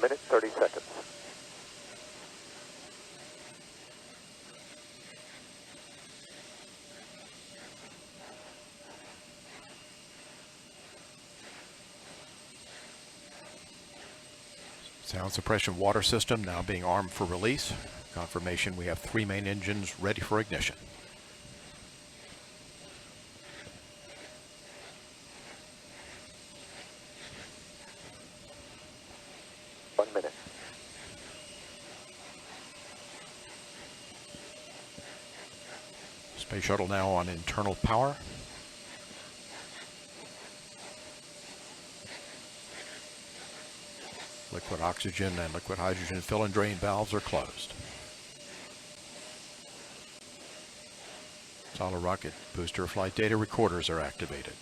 minute, 30 seconds. Sound suppression water system now being armed for release. Confirmation we have 3 main engines ready for ignition. Space Shuttle now on internal power. Liquid oxygen and liquid hydrogen fill and drain valves are closed. Solid rocket booster flight data recorders are activated.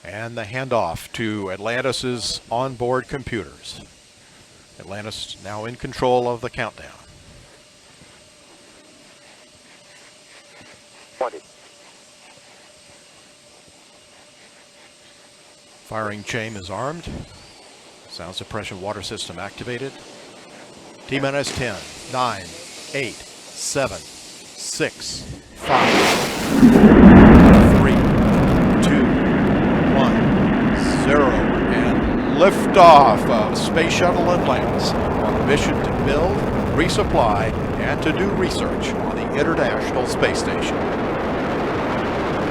And the handoff to Atlantis' onboard computers. Atlantis now in control of the countdown. 20. Firing chain is armed. Sound suppression water system activated. T-minus 10, 9, 8, 7, 6, 5, 3, 2, 1, 0. And liftoff of Space Shuttle Atlantis on a mission to build, resupply, and to do research on the International Space Station.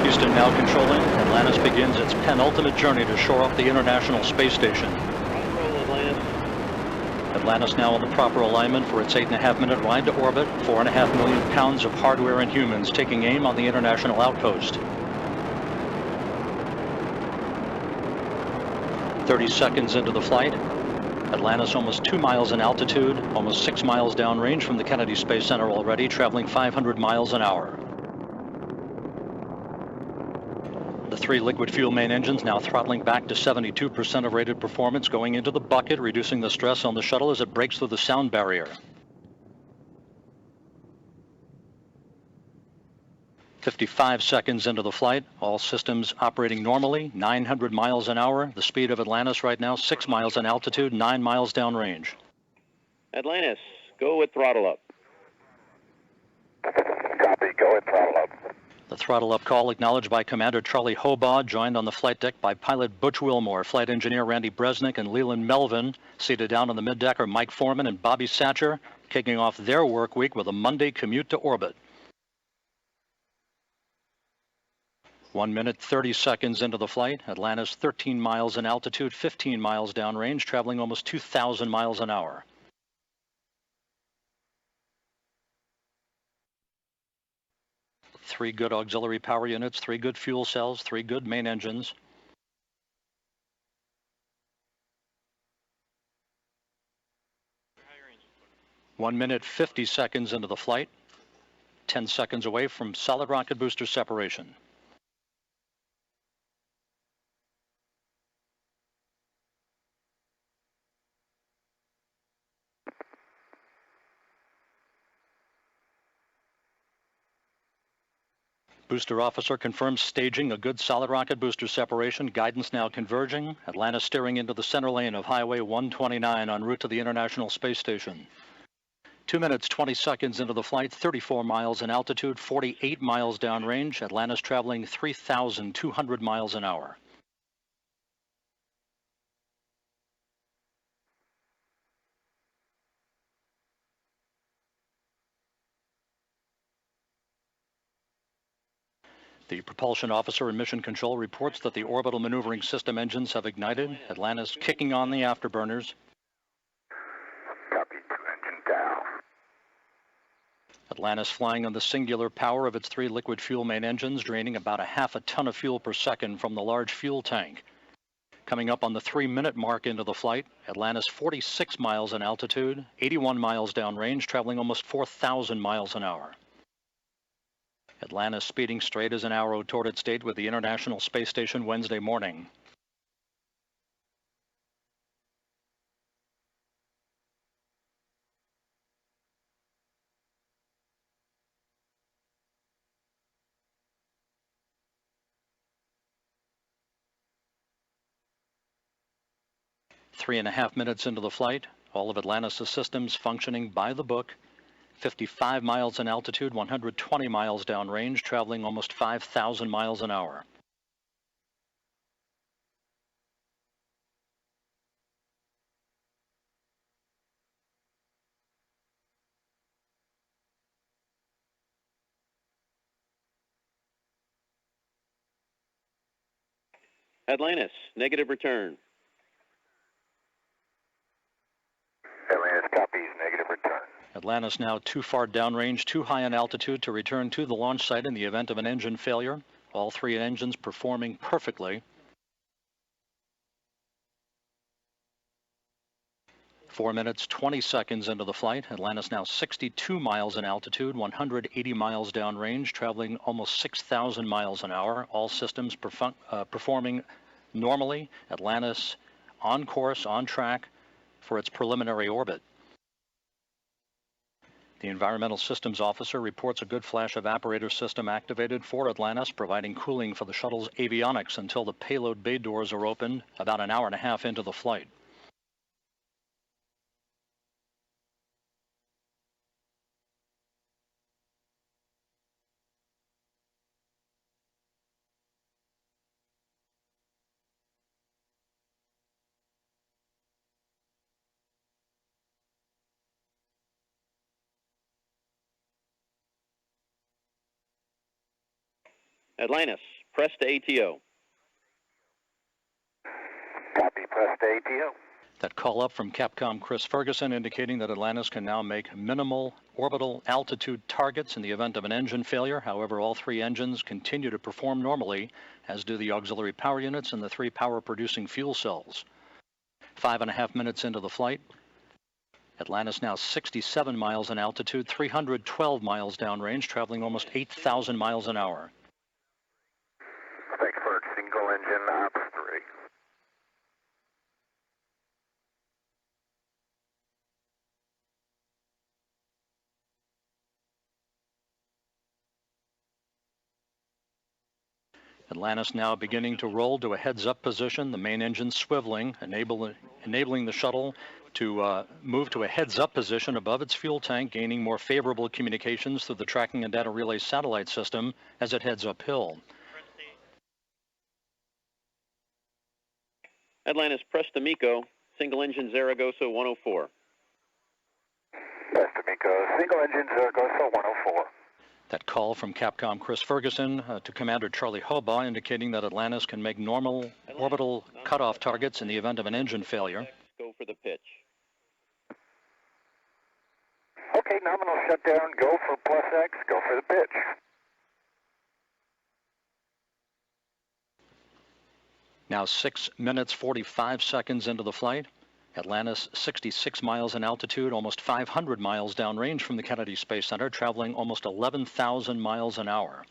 Houston now controlling. Atlantis begins its penultimate journey to shore up the International Space Station. Atlantis now in the proper alignment for its 8.5-minute ride to orbit. 4.5 million pounds of hardware and humans taking aim on the International Outpost. 30 seconds into the flight. Atlantis almost 2 miles in altitude, almost 6 miles downrange from the Kennedy Space Center already, traveling 500 miles an hour. The 3 liquid fuel main engines now throttling back to 72% of rated performance, going into the bucket, reducing the stress on the shuttle as it breaks through the sound barrier. 55 seconds into the flight, all systems operating normally, 900 miles an hour. The speed of Atlantis right now, 6 miles in altitude, 9 miles downrange. Atlantis, go with throttle up. Copy, go with throttle up. The throttle up call acknowledged by Commander Charlie Hobaugh, joined on the flight deck by pilot Butch Wilmore, flight engineer Randy Bresnik, and Leland Melvin. Seated down on the mid-deck are Mike Foreman and Bobby Satcher, kicking off their work week with a Monday commute to orbit. 1 minute, 30 seconds into the flight. Atlantis 13 miles in altitude, 15 miles downrange, traveling almost 2,000 miles an hour. Three good auxiliary power units, 3 good fuel cells, 3 good main engines. One minute, 50 seconds into the flight. 10 seconds away from solid rocket booster separation. Booster officer confirms staging a good solid rocket booster separation. Guidance now converging. Atlantis steering into the center lane of Highway 129 en route to the International Space Station. 2 minutes, 20 seconds into the flight, 34 miles in altitude, 48 miles downrange. Atlantis traveling 3,200 miles an hour. The propulsion officer in mission control reports that the orbital maneuvering system engines have ignited. Atlantis kicking on the afterburners. Copy, 2 engine down. Atlantis flying on the singular power of its 3 liquid fuel main engines, draining about a half a ton of fuel per second from the large fuel tank. Coming up on the 3-minute mark into the flight, Atlantis 46 miles in altitude, 81 miles downrange, traveling almost 4,000 miles an hour. Atlantis speeding straight as an arrow toward its date with the International Space Station Wednesday morning. 3.5 minutes into the flight, all of Atlantis' systems functioning by the book. 55 miles in altitude, 120 miles downrange, traveling almost 5,000 miles an hour. Atlantis, negative return. Atlantis copies, negative return. Atlantis now too far downrange, too high in altitude to return to the launch site in the event of an engine failure. All three engines performing perfectly. 4 minutes, 20 seconds into the flight. Atlantis now 62 miles in altitude, 180 miles downrange, traveling almost 6,000 miles an hour. All systems performing normally. Atlantis on course, on track for its preliminary orbit. The Environmental Systems Officer reports a good flash evaporator system activated for Atlantis, providing cooling for the shuttle's avionics until the payload bay doors are opened about an hour and a half into the flight. Atlantis, press to ATO. Copy, press to ATO. That call up from Capcom Chris Ferguson indicating that Atlantis can now make minimal orbital altitude targets in the event of an engine failure. However, all three engines continue to perform normally, as do the auxiliary power units and the three power-producing fuel cells. 5.5 minutes into the flight, Atlantis now 67 miles in altitude, 312 miles downrange, traveling almost 8,000 miles an hour. Thanks for single engine ops 3. Atlantis now beginning to roll to a heads-up position, the main engine swiveling, enabling the shuttle to move to a heads-up position above its fuel tank, gaining more favorable communications through the tracking and data relay satellite system as it heads uphill. Atlantis, press to MECO, single engine Zaragoza 104. Press to MECO, single engine Zaragoza 104. That call from Capcom Chris Ferguson to Commander Charlie Hobaugh indicating that Atlantis can make normal orbital cutoff targets in the event of an engine failure. Go for the pitch. Okay, nominal shutdown, go for plus X, go for the pitch. Now 6 minutes, 45 seconds into the flight. Atlantis 66 miles in altitude, almost 500 miles downrange from the Kennedy Space Center, traveling almost 11,000 miles an hour.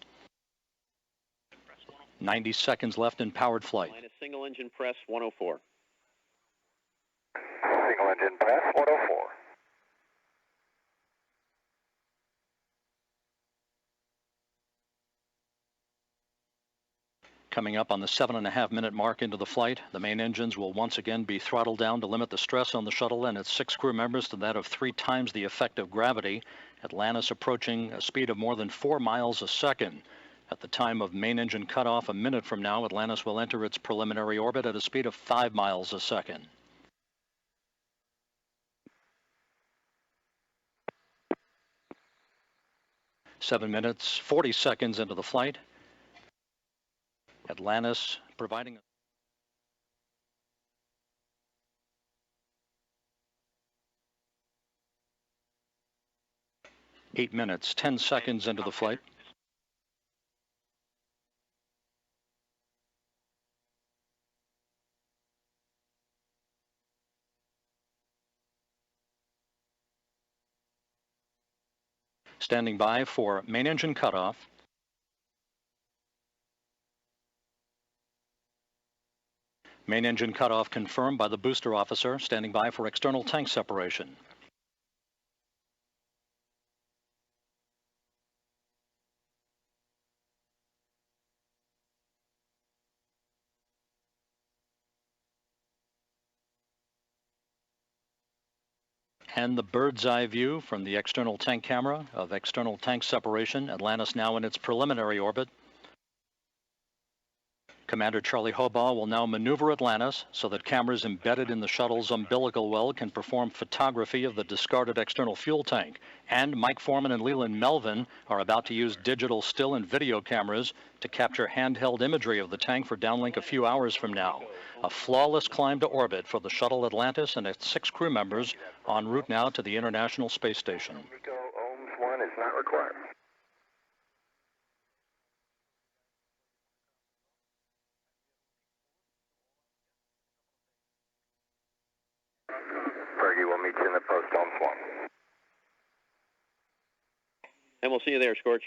90 seconds left in powered flight. Atlantis, single engine press 104. Single engine press 104. Coming up on the 7.5 minute mark into the flight, the main engines will once again be throttled down to limit the stress on the shuttle and its 6 crew members to that of 3 times the effect of gravity. Atlantis approaching a speed of more than 4 miles a second. At the time of main engine cutoff a minute from now, Atlantis will enter its preliminary orbit at a speed of 5 miles a second. Seven minutes, 40 seconds into the flight. Atlantis providing 8 minutes, 10 seconds into the flight. Standing by for main engine cutoff. Main engine cutoff confirmed by the booster officer, standing by for external tank separation. and the bird's eye view from the external tank camera of external tank separation. Atlantis now in its preliminary orbit. Commander Charlie Hobaugh will now maneuver Atlantis so that cameras embedded in the shuttle's umbilical well can perform photography of the discarded external fuel tank. And Mike Foreman and Leland Melvin are about to use digital still and video cameras to capture handheld imagery of the tank for downlink a few hours from now. A flawless climb to orbit for the shuttle Atlantis and its 6 crew members en route now to the International Space Station. MECO OHMS 1 is not required. Fergie, we'll meet you in the post, OHMS 1. And we'll see you there, Scorch.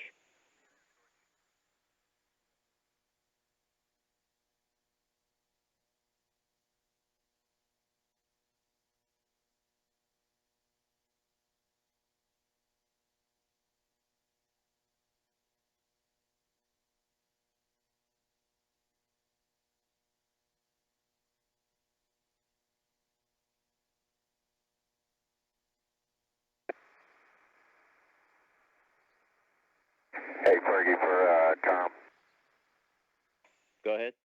Hey, Fergie, for